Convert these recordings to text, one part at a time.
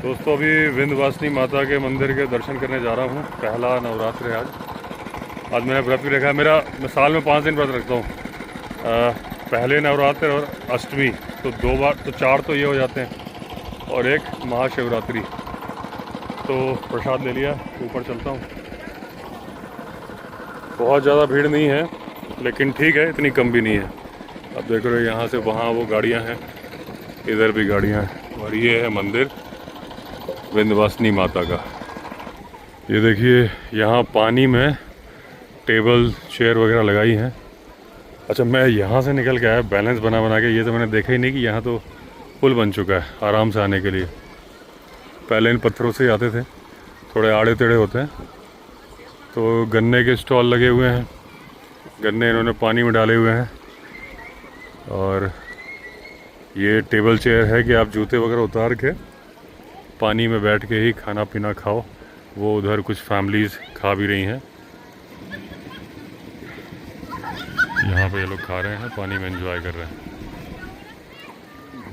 दोस्तों अभी विंध्यवासिनी माता के मंदिर के दर्शन करने जा रहा हूँ। पहला नवरात्र है आज मैंने व्रत भी रखा है। मैं साल में 5 दिन व्रत रखता हूँ। पहले नवरात्र और अष्टमी, तो 2 बार, तो 4 तो ये हो जाते हैं और एक महाशिवरात्रि। तो प्रसाद ले लिया, ऊपर चलता हूँ। बहुत ज़्यादा भीड़ नहीं है लेकिन ठीक है, इतनी कम भी नहीं है। अब देख रहे हो यहाँ से वहाँ वो गाड़ियाँ हैं, इधर भी गाड़ियाँ हैं, और ये है मंदिर विंध्यवासिनी माता का। ये देखिए यहाँ पानी में टेबल चेयर वगैरह लगाई हैं। अच्छा, मैं यहाँ से निकल के आया बैलेंस बना बना के। ये तो मैंने देखा ही नहीं कि यहाँ तो पुल बन चुका है आराम से आने के लिए। पहले इन पत्थरों से ही आते थे, थोड़े आड़े टेढ़े होते हैं। तो गन्ने के स्टॉल लगे हुए हैं, गन्ने इन्होंने पानी में डाले हुए हैं। और ये टेबल चेयर है कि आप जूते वगैरह उतार के पानी में बैठ के ही खाना पीना खाओ। वो उधर कुछ फैमिलीज़ खा भी रही हैं, यहाँ पे ये लोग खा रहे हैं, पानी में एंजॉय कर रहे हैं।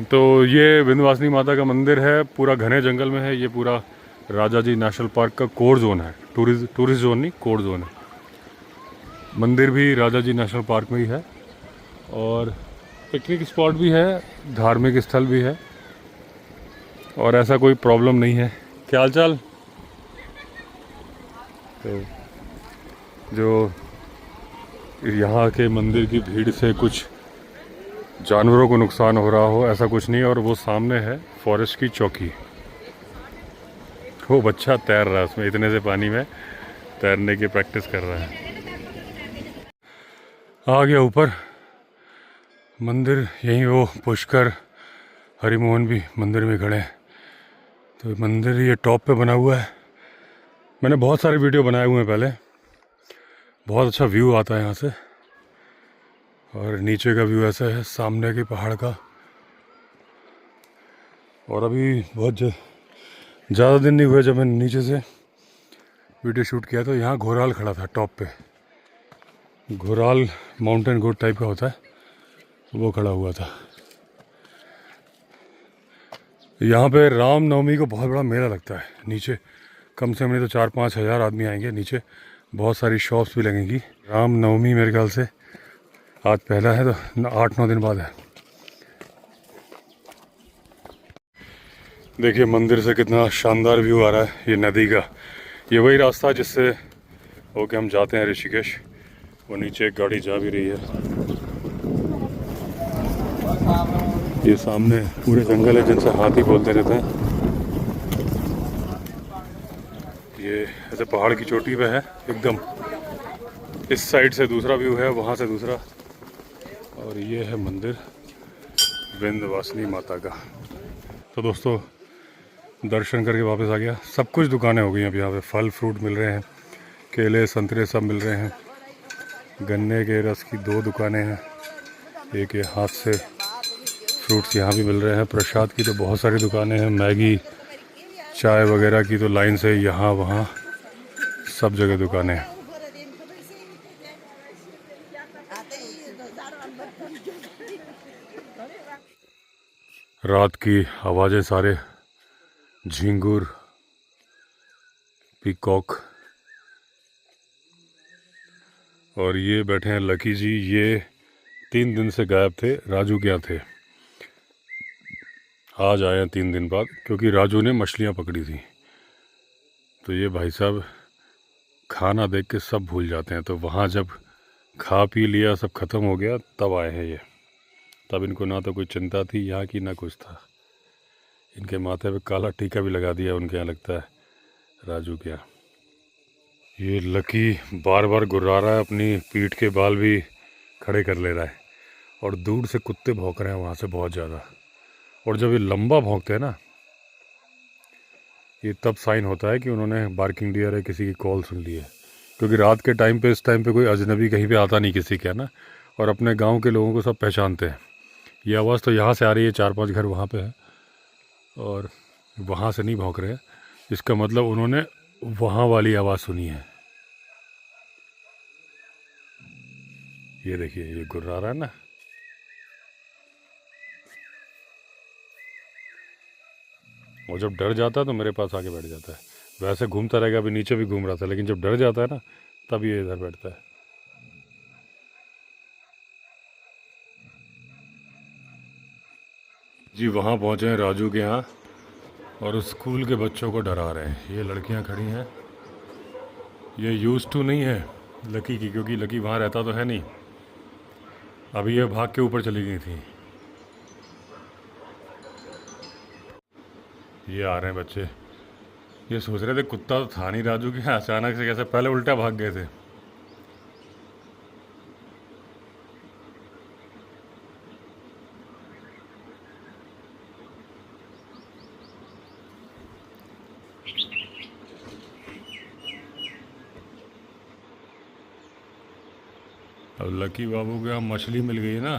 तो ये विंध्यवासिनी माता का मंदिर है, पूरा घने जंगल में है। ये पूरा राजा जी नेशनल पार्क का कोर जोन है, टूरिस्ट जोन नहीं, कोर जोन है। मंदिर भी राजा जी नेशनल पार्क में ही है और पिकनिक स्पॉट भी है, धार्मिक स्थल भी है, और ऐसा कोई प्रॉब्लम नहीं है। क्या हाल चाल? तो जो यहाँ के मंदिर की भीड़ से कुछ जानवरों को नुकसान हो रहा हो, ऐसा कुछ नहीं। और वो सामने है फॉरेस्ट की चौकी। वो बच्चा तैर रहा है उसमें, इतने से पानी में तैरने की प्रैक्टिस कर रहा है। आ गया ऊपर मंदिर, यहीं वो पुष्कर हरिमोहन भी मंदिर में खड़े हैं। तो मंदिर ये टॉप पे बना हुआ है। मैंने बहुत सारे वीडियो बनाए हुए हैं पहले। बहुत अच्छा व्यू आता है यहाँ से, और नीचे का व्यू ऐसा है सामने के पहाड़ का। और अभी बहुत ज़्यादा दिन नहीं हुए जब मैंने नीचे से वीडियो शूट किया, तो यहाँ घोराल खड़ा था टॉप पे। घोराल माउंटेन गोट टाइप का होता है, वो खड़ा हुआ था। यहाँ पे राम नवमी को बहुत बड़ा मेला लगता है। नीचे कम से कम नहीं तो 4-5 हज़ार आदमी आएंगे। नीचे बहुत सारी शॉप्स भी लगेंगी। राम नवमी मेरे ख्याल से आज पहला है, तो 8-9 दिन बाद है। देखिए मंदिर से कितना शानदार व्यू आ रहा है, ये नदी का। ये वही रास्ता जिससे होके हम जाते हैं ऋषिकेश। वो नीचे एक गाड़ी जा भी रही है। ये सामने पूरे जंगल है जिनसे हाथी बोलते रहते हैं। ये ऐसे पहाड़ की चोटी पे है एकदम। इस साइड से दूसरा व्यू है, वहाँ से दूसरा। और ये है मंदिर विंध्यवासिनी माता का। तो दोस्तों दर्शन करके वापस आ गया। सब कुछ दुकानें हो गई अब यहाँ पे। फल फ्रूट मिल रहे हैं, केले संतरे सब मिल रहे हैं। गन्ने के रस की 2 दुकानें हैं, एक ये हाथ से फ्रूट्स यहाँ भी मिल रहे हैं। प्रसाद की तो बहुत सारी दुकानें हैं, मैगी चाय वगैरह की तो लाइन से यहाँ वहाँ सब जगह दुकानें हैं। रात की आवाज़ें, सारे झींगुर, पीकॉक। और ये बैठे हैं लकी जी। ये 3 दिन से गायब थे, राजू क्या थे, आज आए हैं 3 दिन बाद, क्योंकि राजू ने मछलियाँ पकड़ी थी। तो ये भाई साहब खाना देख के सब भूल जाते हैं। तो वहाँ जब खा पी लिया, सब ख़त्म हो गया, तब आए हैं ये। तब इनको ना तो कोई चिंता थी यहाँ की, ना कुछ था। इनके माथे पे काला टीका भी लगा दिया उनके यहाँ, लगता है राजू क्या। ये लकी बार बार गुर्रा रहा है, अपनी पीठ के बाल भी खड़े कर ले रहा है। और दूर से कुत्ते भौंक रहे हैं वहाँ से बहुत ज़्यादा। और जब ये लंबा भौंकते हैं ना, ये तब साइन होता है कि उन्होंने बार्किंग डियर है, किसी की कॉल सुन ली है। क्योंकि रात के टाइम पे, इस टाइम पे कोई अजनबी कहीं पे आता नहीं किसी के, है ना। और अपने गांव के लोगों को सब पहचानते हैं। ये आवाज़ तो यहाँ से आ रही है, 4-5 घर वहाँ पे है, और वहाँ से नहीं भौंक रहे हैं। इसका मतलब उन्होंने वहाँ वाली आवाज़ सुनी है। ये देखिए ये गुर्रा रहा है ना। और जब डर जाता है तो मेरे पास आके बैठ जाता है। वैसे घूमता रहेगा, अभी नीचे भी घूम रहा था, लेकिन जब डर जाता है ना तब ये इधर बैठता है। जी वहाँ पहुँचे हैं राजू के यहाँ, और उस स्कूल के बच्चों को डरा रहे हैं। ये लड़कियाँ खड़ी हैं, ये यूज़ टू नहीं है लकी की, क्योंकि लकी वहाँ रहता तो है नहीं। अभी ये भाग के ऊपर चली गई थी। ये आ रहे हैं बच्चे, ये सोच रहे थे कुत्ता तो था नहीं राजू के, अचानक से कैसे पहले उल्टा भाग गए थे। अब लकी बाबू के यहाँ मछली मिल गई ना,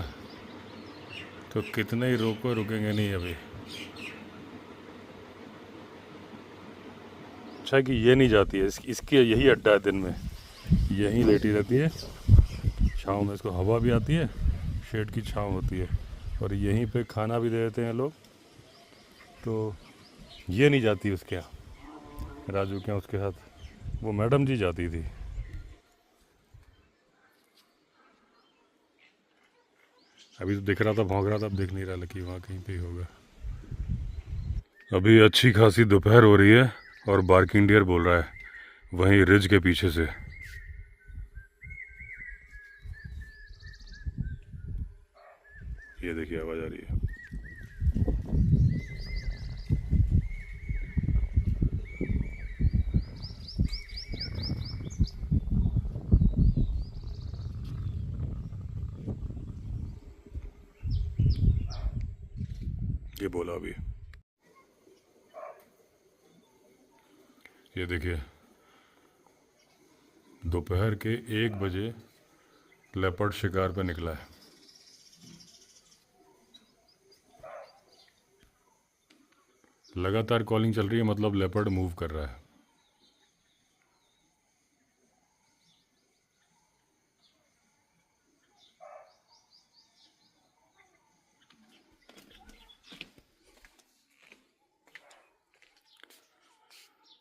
तो कितने ही रोको रुकेंगे नहीं अभी। अच्छा कि ये नहीं जाती है, इसकी यही अड्डा है, दिन में यहीं लेटी रहती है, छाँव में इसको हवा भी आती है, शेड की छाँव होती है, और यहीं पे खाना भी दे देते हैं लोग। तो ये नहीं जाती उसके यहाँ, राजू के यहाँ उसके साथ वो मैडम जी जाती थी। अभी तो दिख रहा था, भौंक रहा था, अब दिख नहीं रहा, लकी वहाँ कहीं पे ही होगा। अभी अच्छी खासी दोपहर हो रही है और बार्किंग डियर बोल रहा है वहीं रिज के पीछे से। ये देखिए आवाज़ आ रही है। ये बोला अभी, ये देखिए दोपहर के 1 बजे लेपर्ड शिकार पे निकला है। लगातार कॉलिंग चल रही है, मतलब लेपर्ड मूव कर रहा है।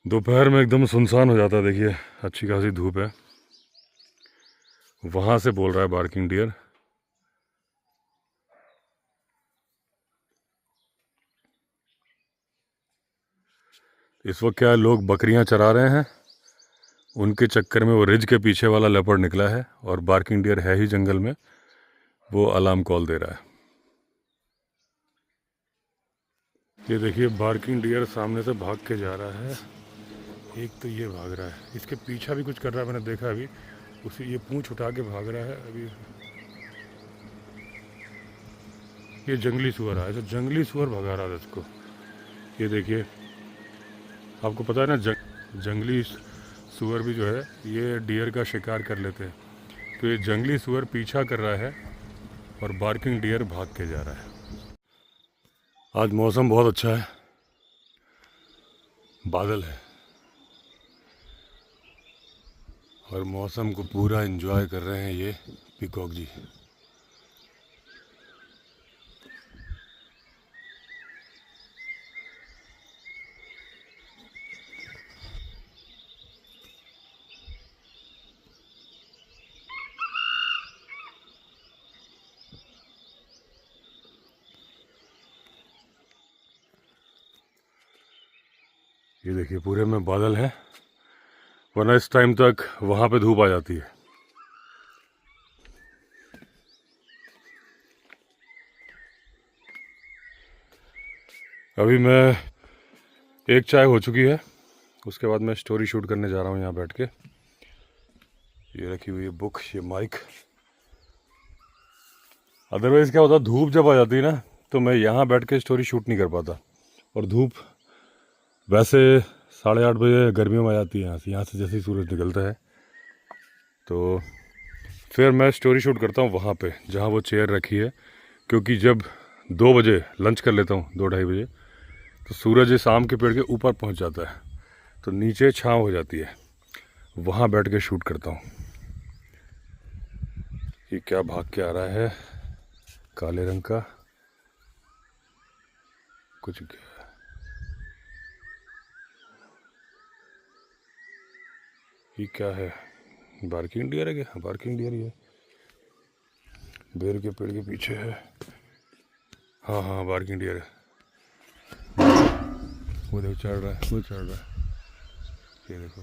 दोपहर में एकदम सुनसान हो जाता है। देखिए अच्छी खासी धूप है। वहाँ से बोल रहा है बार्किंग डियर। इस वक्त क्या है, लोग बकरियां चरा रहे हैं, उनके चक्कर में वो रिज के पीछे वाला लेपर्ड निकला है, और बार्किंग डियर है ही जंगल में, वो अलार्म कॉल दे रहा है। ये देखिए बार्किंग डियर सामने से भाग के जा रहा है। एक तो ये भाग रहा है, इसके पीछा भी कुछ कर रहा है, मैंने देखा अभी उसे, ये पूंछ उठा के भाग रहा है अभी। ये जंगली सुअर है, जो जंगली सुअर भगा रहा था इसको। ये देखिए, आपको पता है ना जंगली सुअर भी जो है ये डियर का शिकार कर लेते हैं। तो ये जंगली सुअर पीछा कर रहा है और बार्किंग डियर भाग के जा रहा है। आज मौसम बहुत अच्छा है, बादल है, और मौसम को पूरा एंजॉय कर रहे हैं ये पीकॉक जी। ये देखिए पूरे में बादल है, वरना इस टाइम तक वहाँ पे धूप आ जाती है। अभी मैं एक चाय हो चुकी है, उसके बाद मैं स्टोरी शूट करने जा रहा हूँ यहाँ बैठ के। ये रखी हुई है बुक, ये माइक। अदरवाइज़ क्या होता, धूप जब आ जाती है ना तो मैं यहाँ बैठ के स्टोरी शूट नहीं कर पाता, और धूप वैसे 8:30 बजे गर्मियों में आ जाती है यहाँ से जैसे ही सूरज निकलता है। तो फिर मैं स्टोरी शूट करता हूँ वहाँ पे जहाँ वो चेयर रखी है, क्योंकि जब 2 बजे लंच कर लेता हूँ, 2-2:30 बजे, तो सूरज इस आम के पेड़ के ऊपर पहुँच जाता है, तो नीचे छाँव हो जाती है, वहाँ बैठ के शूट करता हूँ। ये क्या भाग के आ रहा है, काले रंग का कुछ। ये क्या है, बार्किंग डियर है क्या? बार्किंग डियर ही है, बेर के पेड़ के पीछे है। हाँ हाँ बार्किंग डियर है, वो देखो चढ़ रहा है, वो चढ़ रहा है, ये देखो।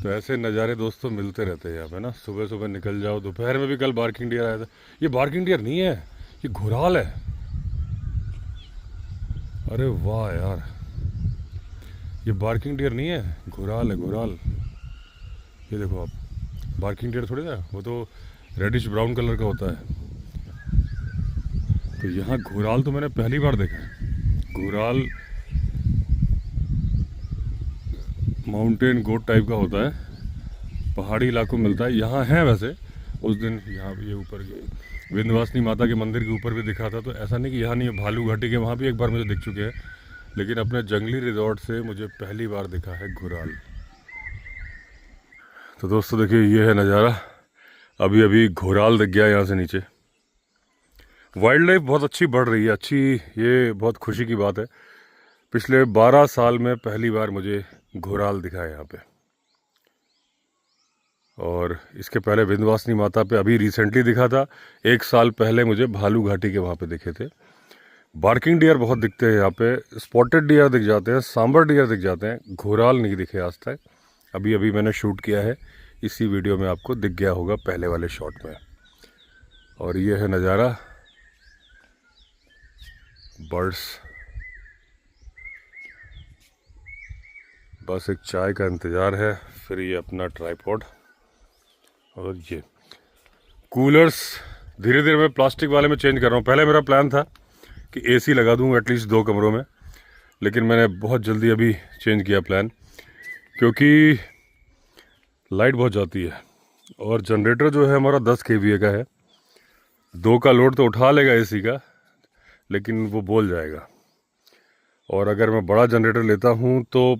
तो ऐसे नज़ारे दोस्तों मिलते रहते हैं यहाँ पे ना, सुबह सुबह निकल जाओ। दोपहर में भी कल बार्किंग डियर आया था। ये बार्किंग डियर नहीं है, ये घुराल है। अरे वाह यार, ये बार्किंग डियर नहीं है, घुराल है, घुराल। ये देखो आप, बार्किंग डियर थोड़ी ना, वो तो रेडिश ब्राउन कलर का होता है। तो यहाँ घुराल तो मैंने पहली बार देखा है। घुराल माउंटेन गोट टाइप का होता है, पहाड़ी इलाकों में मिलता है। यहाँ है वैसे, उस दिन यहाँ ये ऊपर विंध्यवासिनी माता के मंदिर के ऊपर भी दिखा था। तो ऐसा नहीं कि यहाँ नहीं है, भालू घाटी के वहाँ भी एक बार मुझे दिख चुके हैं, लेकिन अपने जंगली रिजॉर्ट से मुझे पहली बार दिखा है घुराल। तो दोस्तों देखिए, ये है नज़ारा। अभी अभी घुराल दिख गया यहाँ से नीचे। वाइल्ड लाइफ बहुत अच्छी बढ़ रही है, अच्छी, ये बहुत खुशी की बात है। पिछले 12 साल में पहली बार मुझे घुराल दिखा है यहाँ पे। और इसके पहले विंध्यवासिनी माता पे अभी रिसेंटली दिखा था। 1 साल पहले मुझे भालू घाटी के वहाँ पे दिखे थे। बार्किंग डियर बहुत दिखते हैं यहाँ पे, स्पॉटेड डियर दिख जाते हैं, सांबर डियर दिख जाते हैं, घुराल नहीं दिखे आज तक। अभी अभी मैंने शूट किया है, इसी वीडियो में आपको दिख गया होगा पहले वाले शॉट में। और ये है नज़ारा, बर्ड्स। बस एक चाय का इंतज़ार है, फिर ये अपना ट्राइपॉड। और ये कूलर्स धीरे धीरे मैं प्लास्टिक वाले में चेंज कर रहा हूँ। पहले मेरा प्लान था कि एसी लगा दूँ एटलीस्ट 2 कमरों में, लेकिन मैंने बहुत जल्दी अभी चेंज किया प्लान, क्योंकि लाइट बहुत जाती है। और जनरेटर जो है हमारा 10 kVA का है, 2 का लोड तो उठा लेगा एसी का, लेकिन वो बोल जाएगा। और अगर मैं बड़ा जनरेटर लेता हूँ तो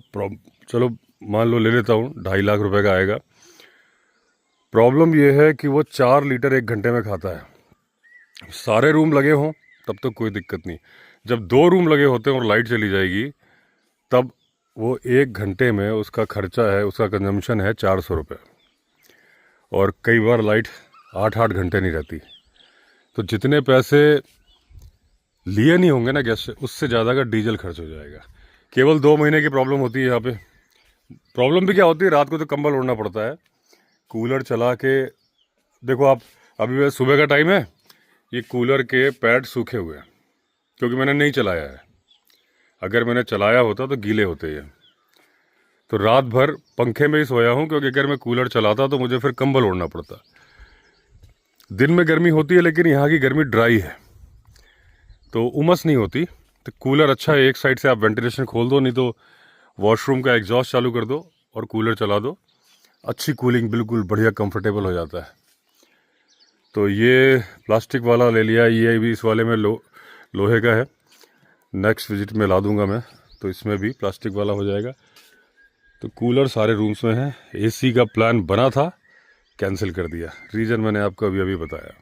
चलो मान लो ले लेता हूँ, 2.5 लाख रुपए का आएगा। प्रॉब्लम ये है कि वो 4 लीटर 1 घंटे में खाता है। सारे रूम लगे हों तब तो कोई दिक्कत नहीं, जब 2 रूम लगे होते हैं और लाइट चली जाएगी, तब वो 1 घंटे में उसका खर्चा है, उसका कंजम्पशन है 400 रुपये। और कई बार लाइट 8-8 घंटे नहीं रहती। तो जितने पैसे लिए नहीं होंगे ना गैस से, उससे ज़्यादा का डीजल खर्च हो जाएगा। केवल 2 महीने की प्रॉब्लम होती है यहाँ पे। प्रॉब्लम भी क्या होती है, रात को तो कंबल ओढ़ना पड़ता है। कूलर चला के देखो आप, अभी सुबह का टाइम है, ये कूलर के पैड सूखे हुए हैं क्योंकि मैंने नहीं चलाया है। अगर मैंने चलाया होता तो गीले होते ये। तो रात भर पंखे में ही सोया हूँ, क्योंकि अगर मैं कूलर चलाता तो मुझे फिर कंबल ओढ़ना पड़ता। दिन में गर्मी होती है, लेकिन यहाँ की गर्मी ड्राई है तो उमस नहीं होती। तो कूलर अच्छा है, एक साइड से आप वेंटिलेशन खोल दो, नहीं तो वॉशरूम का एग्जॉस्ट चालू कर दो और कूलर चला दो, अच्छी कूलिंग, बिल्कुल बढ़िया कंफर्टेबल हो जाता है। तो ये प्लास्टिक वाला ले लिया, ये भी इस वाले में लोहे का है। नेक्स्ट विजिट में ला दूंगा मैं, तो इसमें भी प्लास्टिक वाला हो जाएगा। तो कूलर सारे रूम्स में है। एसी का प्लान बना था, कैंसिल कर दिया, रीज़न मैंने आपको अभी अभी बताया।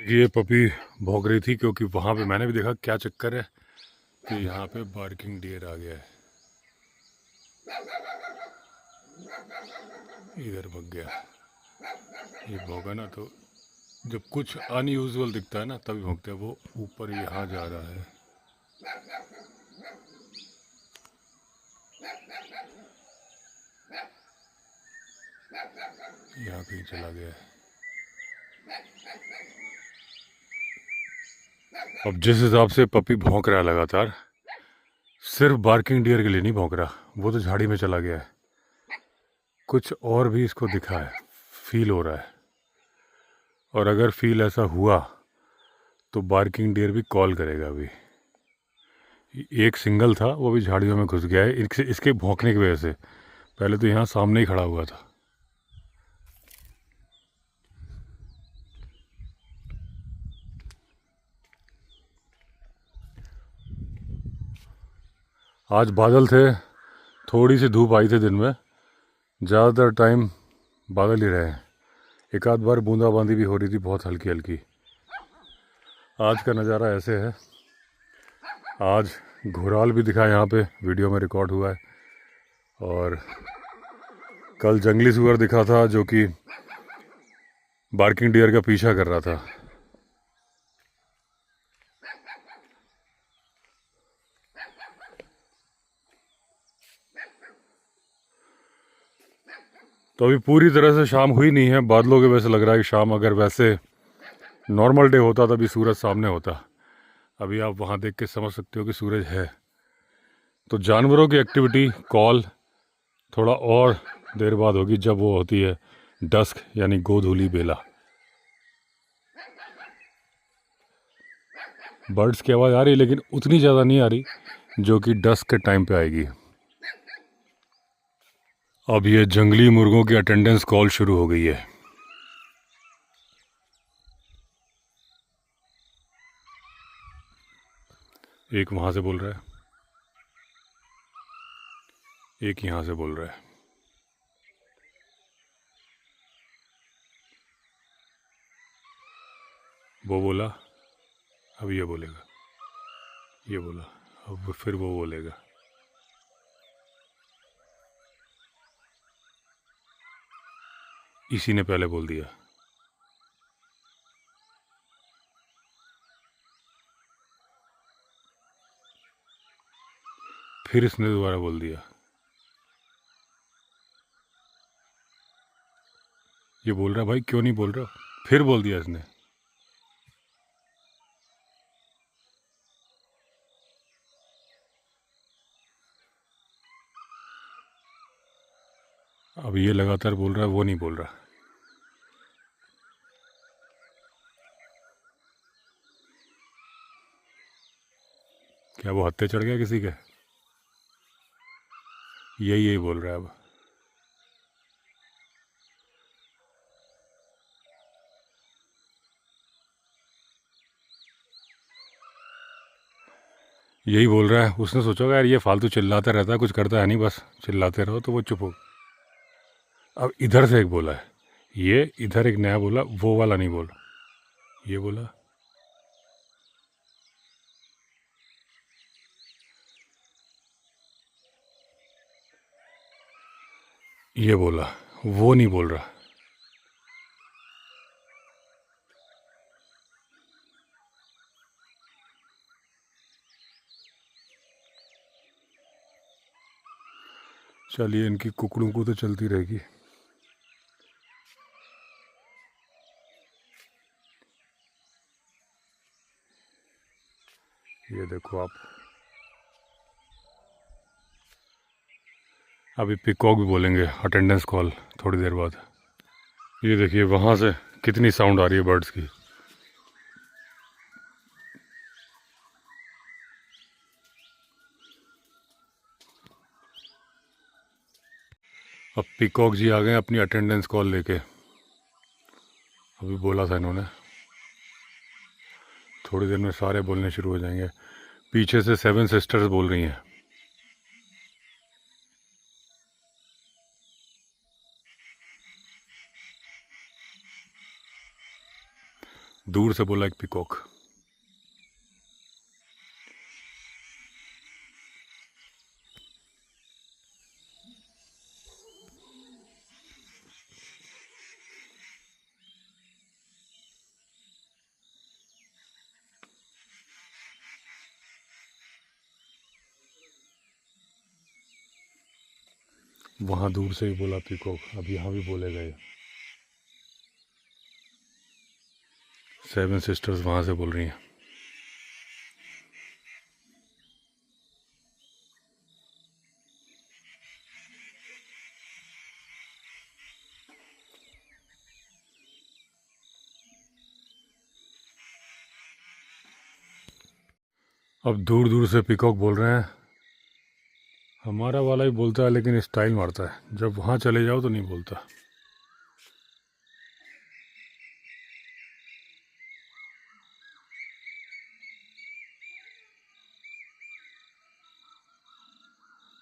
ये पपी भौंक रही थी, क्योंकि वहाँ पे मैंने भी देखा क्या चक्कर है कि यहाँ पे बार्किंग डियर आ गया है, इधर भग गया। ये भौंका ना, तो जब कुछ अनयूजुअल दिखता है ना तभी भौंकते हैं। वो ऊपर यहाँ जा रहा है, यहाँ कहीं चला गया है। अब जिस हिसाब से पपी भौंक रहा है लगातार, सिर्फ बार्किंग डियर के लिए नहीं भौंक रहा, वो तो झाड़ी में चला गया है। कुछ और भी इसको दिखा है, फील हो रहा है। और अगर फील ऐसा हुआ तो बार्किंग डियर भी कॉल करेगा। अभी एक सिंगल था, वो भी झाड़ियों में घुस गया है इसके भौंकने की वजह से। पहले तो यहाँ सामने ही खड़ा हुआ था। आज बादल थे, थोड़ी सी धूप आई थी दिन में, ज़्यादातर टाइम बादल ही रहे। एक आध बार बूंदाबांदी भी हो रही थी, बहुत हल्की हल्की। आज का नज़ारा ऐसे है। आज घुराल भी दिखा यहाँ पे, वीडियो में रिकॉर्ड हुआ है। और कल जंगली सुअर दिखा था जो कि बार्किंग डियर का पीछा कर रहा था। तो अभी पूरी तरह से शाम हुई नहीं है, बादलों के वजह से लग रहा है कि शाम, अगर वैसे नॉर्मल डे होता तभी सूरज सामने होता। अभी आप वहाँ देख के समझ सकते हो कि सूरज है। तो जानवरों की एक्टिविटी कॉल थोड़ा और देर बाद होगी, जब वो होती है डस्क यानी गोधूली बेला। बर्ड्स की आवाज़ आ रही है लेकिन उतनी ज़्यादा नहीं आ रही जो कि डस्क के टाइम पे आएगी। अब ये जंगली मुर्गों की अटेंडेंस कॉल शुरू हो गई है। एक वहाँ से बोल रहा है, एक यहाँ से बोल रहा है। वो बोला, अब ये बोलेगा, ये बोला, अब फिर वो बोलेगा। इसी ने पहले बोल दिया। फिर इसने दोबारा बोल दिया। ये बोल रहा भाई क्यों नहीं बोल रहा, फिर बोल दिया इसने। अब ये लगातार बोल रहा है, वो नहीं बोल रहा। क्या वो हत्थे चढ़ गया किसी के? यही यही बोल रहा है अब। यही बोल रहा है। उसने सोचा यार ये फालतू चिल्लाता रहता है, कुछ करता है नहीं, बस चिल्लाते रहो, तो वो चुप हो। अब इधर से एक बोला है, ये इधर एक नया बोला, वो वाला नहीं बोल, ये बोला। ये बोला, वो नहीं बोल रहा। चलिए, इनकी कुकड़ों को तो चलती रहेगी। ये देखो आप, अभी पिकॉक भी बोलेंगे अटेंडेंस कॉल थोड़ी देर बाद। ये देखिए वहाँ से कितनी साउंड आ रही है बर्ड्स की। अब पिकॉक जी आ गए अपनी अटेंडेंस कॉल लेके। अभी बोला था इन्होंने, थोड़ी देर में सारे बोलने शुरू हो जाएंगे। पीछे से 7 सिस्टर्स बोल रही हैं। दूर से बोला एक पिकॉक। वहाँ दूर से ही बोला पीकॉक, अब यहाँ भी बोले गए। 7 सिस्टर्स वहाँ से बोल रही हैं। अब दूर दूर से पीकॉक बोल रहे हैं। हमारा वाला ही बोलता है लेकिन स्टाइल मारता है, जब वहाँ चले जाओ तो नहीं बोलता।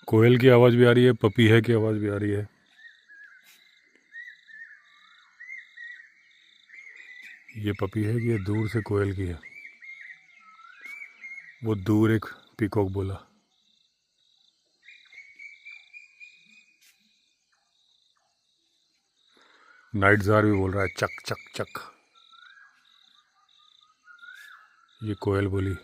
कोयल की आवाज़ भी आ रही है, पपीहे की आवाज़ भी आ रही है। ये पपीहे की है, दूर से कोयल की है। वो दूर एक पीकॉक बोला। नाइट जार भी बोल रहा है चक चक चक। ये कोयल बोली।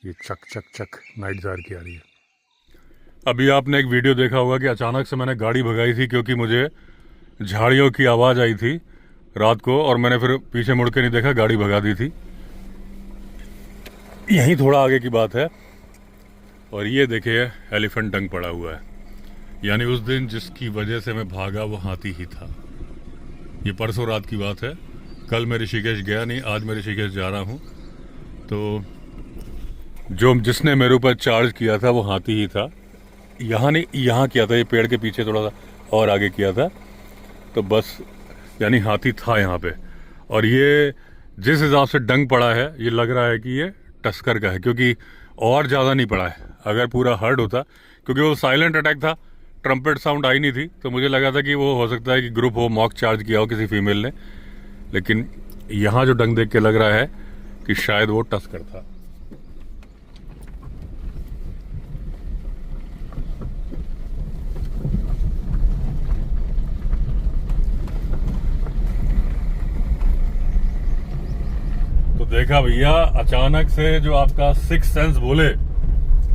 ये चक चक चक नाइट जार की आ रही है। अभी आपने एक वीडियो देखा होगा कि अचानक से मैंने गाड़ी भगाई थी क्योंकि मुझे झाड़ियों की आवाज़ आई थी रात को, और मैंने फिर पीछे मुड़ के नहीं देखा, गाड़ी भगा दी थी। यहीं थोड़ा आगे की बात है। और ये देखिए एलिफेंट डंक पड़ा हुआ है, यानी उस दिन जिसकी वजह से मैं भागा वो हाथी ही था। ये परसों रात की बात है। कल मैं ऋषिकेश गया नहीं, आज मैं ऋषिकेश जा रहा हूँ। तो जिसने मेरे ऊपर चार्ज किया था वो हाथी ही था। यहाँ नहीं, यहाँ किया था, ये पेड़ के पीछे थोड़ा सा और आगे किया था। तो बस यानी हाथी था यहाँ पे। और ये जिस हिसाब से डंक पड़ा है, ये लग रहा है कि ये टस्कर का है, क्योंकि और ज़्यादा नहीं पड़ा है। अगर पूरा हर्ट होता, क्योंकि वो साइलेंट अटैक था, ट्रम्पेट साउंड आई नहीं थी, तो मुझे लगा था कि वो हो सकता है कि ग्रुप हो, मॉक चार्ज किया हो किसी फीमेल ने। लेकिन यहाँ जो डंक देख के लग रहा है कि शायद वो टस्कर था। तो देखा भैया, अचानक से जो आपका सिक्स सेंस बोले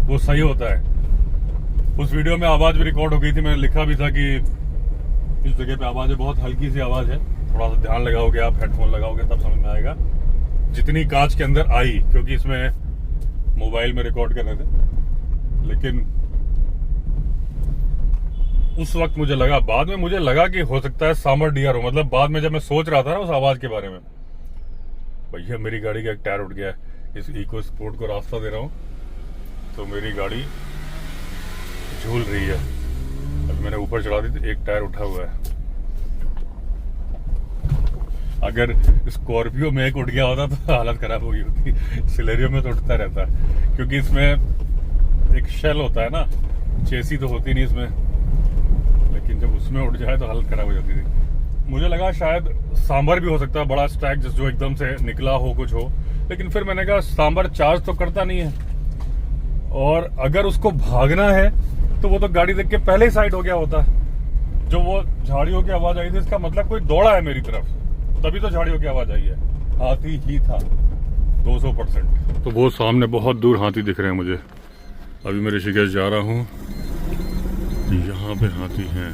वो सही होता है। उस वीडियो में आवाज भी रिकॉर्ड हो गई थी, मैंने लिखा भी था कि इस जगह पे आवाज है, बहुत हल्की सी आवाज है, थोड़ा सा ध्यान लगाओगे आप, हेडफोन लगाओगे तब समझ में आएगा। जितनी कांच के अंदर आई, क्योंकि इसमें मोबाइल में रिकॉर्ड कर रहे थे, लेकिन उस वक्त मुझे लगा, बाद में मुझे लगा कि हो सकता है सांबर डियर हो। मतलब बाद में जब मैं सोच रहा था ना उस आवाज के बारे में, भैया मेरी गाड़ी का एक टायर उठ गया है। इस इको स्पोर्ट को रास्ता दे रहा हूँ तो मेरी गाड़ी झूल रही है। अभी मैंने ऊपर चढ़ा दी थी, एक टायर उठा हुआ है। अगर स्कॉर्पियो में एक उठ गया होता तो हालत खराब हो गई होती। सिलेरियो में तो उठता रहता है, क्योंकि इसमें एक शेल होता है ना, चेसी तो होती नहीं इसमें, लेकिन जब उसमें उठ जाए तो हालत खराब हो जाती थी। मुझे लगा शायद सांबर भी हो सकता है, बड़ा स्टैक जो एकदम से निकला हो, कुछ हो। लेकिन फिर मैंने कहा सांबर चार्ज तो करता नहीं है, और अगर उसको भागना है तो वो तो गाड़ी देख के पहले ही साइड हो गया होता। जो वो झाड़ियों की आवाज आई थी, इसका मतलब कोई दौड़ा है मेरी तरफ, तभी तो झाड़ियों की आवाज आई है। हाथी ही था 200%। तो वो सामने बहुत दूर हाथी दिख रहे हैं मुझे। अभी मैं ऋषिकेश जा रहा हूँ, यहाँ पे हाथी हैं।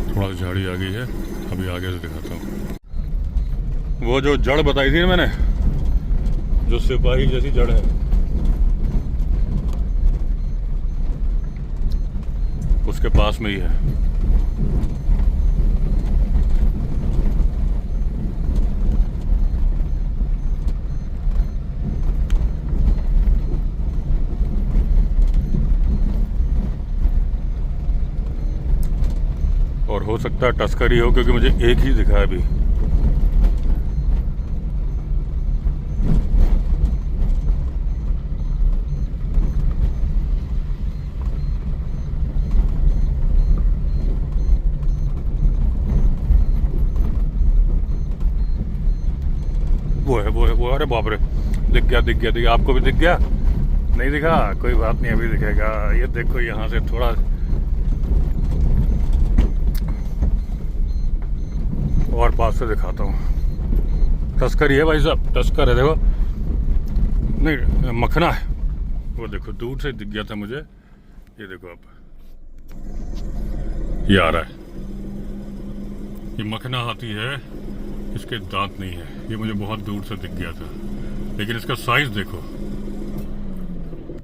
थोड़ा झाड़ी आ गई है, अभी आगे से दिखाता हूँ। वो जो जड़ बताई थी ना मैंने, जो सिपाही जैसी जड़ है, उसके पास में ही है। और हो सकता है टस्कर ही हो, क्योंकि मुझे एक ही दिखा है अभी। वो है, अरे बाप रे, दिख गया। आपको भी दिख गया? नहीं दिखा? कोई बात नहीं, अभी दिखेगा। ये देखो, यहाँ से थोड़ा और पास से दिखाता हूँ। तस्कर ही है भाई साहब, तस्कर है। देखो, नहीं मखना है। वो देखो दूर से दिख गया था मुझे। ये देखो आप, ये आ रहा है। ये मखना हाथी है, इसके दांत नहीं है। ये मुझे बहुत दूर से दिख गया था, लेकिन इसका साइज देखो।